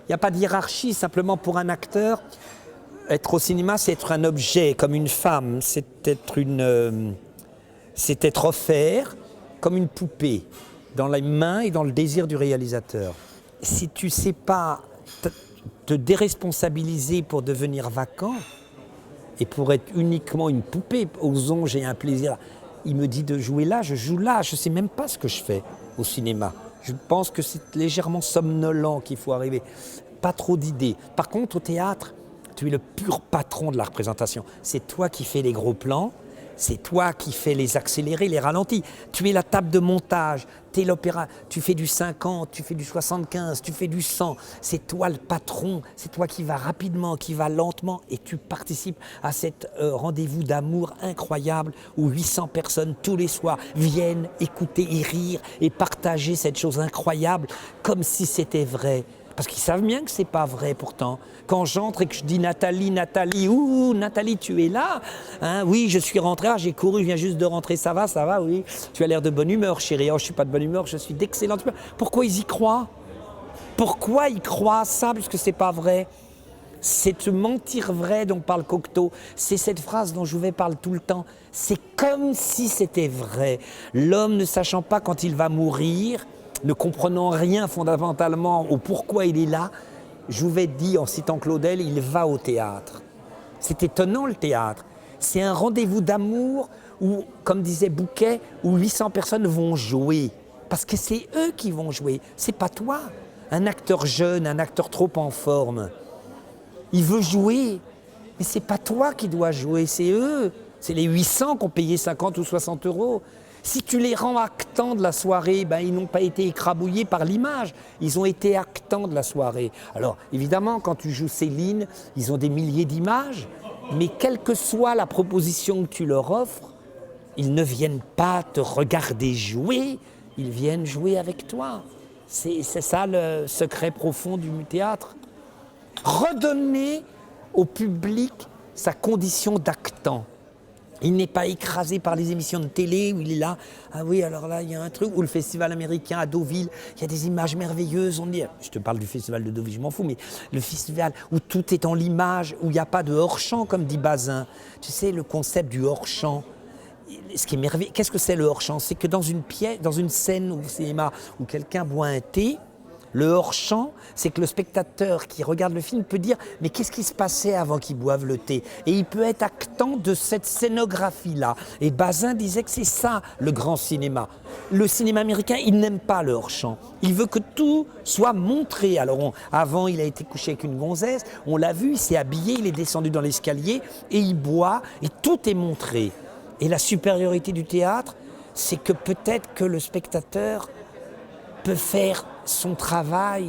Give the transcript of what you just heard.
Il n'y a pas de hiérarchie, simplement pour un acteur, être au cinéma, c'est être un objet, comme une femme, c'est être offert comme une poupée, dans les mains et dans le désir du réalisateur. Si tu ne sais pas te déresponsabiliser pour devenir vacant, et pour être uniquement une poupée, osons, j'ai un plaisir. Il me dit de jouer là, je joue là, je ne sais même pas ce que je fais au cinéma. Je pense que c'est légèrement somnolent qu'il faut arriver. Pas trop d'idées. Par contre, au théâtre, tu es le pur patron de la représentation. C'est toi qui fais les gros plans, c'est toi qui fais les accélérés, les ralentis. Tu es la table de montage, tu es l'opéra, tu fais du 50, tu fais du 75, tu fais du 100. C'est toi le patron, c'est toi qui vas rapidement, qui va lentement et tu participes à cet rendez-vous d'amour incroyable où 800 personnes tous les soirs viennent écouter et rire et partager cette chose incroyable comme si c'était vrai. Parce qu'ils savent bien que c'est pas vrai pourtant. Quand j'entre et que je dis Nathalie, Nathalie, ouh, Nathalie, tu es là, hein, oui, je suis rentré, j'ai couru, je viens juste de rentrer, ça va, oui. Tu as l'air de bonne humeur, chérie. Oh, je suis pas de bonne humeur, je suis d'excellente humeur. Pourquoi ils y croient? Pourquoi ils croient à ça? Parce que c'est pas vrai. C'est te mentir vrai dont parle Cocteau. C'est cette phrase dont je vous parle tout le temps. C'est comme si c'était vrai. L'homme ne sachant pas quand il va mourir, ne comprenant rien fondamentalement au pourquoi il est là, je vous ai dit en citant Claudel, il va au théâtre. C'est étonnant le théâtre. C'est un rendez-vous d'amour où, comme disait Bouquet, où 800 personnes vont jouer. Parce que c'est eux qui vont jouer, c'est pas toi. Un acteur jeune, un acteur trop en forme, il veut jouer, mais c'est pas toi qui dois jouer, c'est eux. C'est les 800 qui ont payé 50 ou 60 euros. Si tu les rends actants de la soirée, ben, ils n'ont pas été écrabouillés par l'image, ils ont été actants de la soirée. Alors évidemment, quand tu joues Céline, ils ont des milliers d'images, mais quelle que soit la proposition que tu leur offres, ils ne viennent pas te regarder jouer, ils viennent jouer avec toi. C'est ça le secret profond du théâtre. Redonner au public sa condition d'actant. Il n'est pas écrasé par les émissions de télé où il est là, ah oui, alors là, il y a un truc, ou le festival américain à Deauville, il y a des images merveilleuses, on dit, je te parle du festival de Deauville, je m'en fous, mais le festival où tout est dans l'image, où il n'y a pas de hors-champ, comme dit Bazin. Tu sais, le concept du hors-champ, ce qui est merveilleux, qu'est-ce que c'est le hors-champ? C'est que dans une pièce, dans une scène au cinéma où quelqu'un boit un thé, le hors-champ, c'est que le spectateur qui regarde le film peut dire « mais qu'est-ce qui se passait avant qu'il boive le thé ?» Et il peut être actant de cette scénographie-là. Et Bazin disait que c'est ça le grand cinéma. Le cinéma américain, il n'aime pas le hors-champ. Il veut que tout soit montré. Alors avant, il a été couché avec une gonzesse, on l'a vu, il s'est habillé, il est descendu dans l'escalier et il boit et tout est montré. Et la supériorité du théâtre, c'est que peut-être que le spectateur peut faire son travail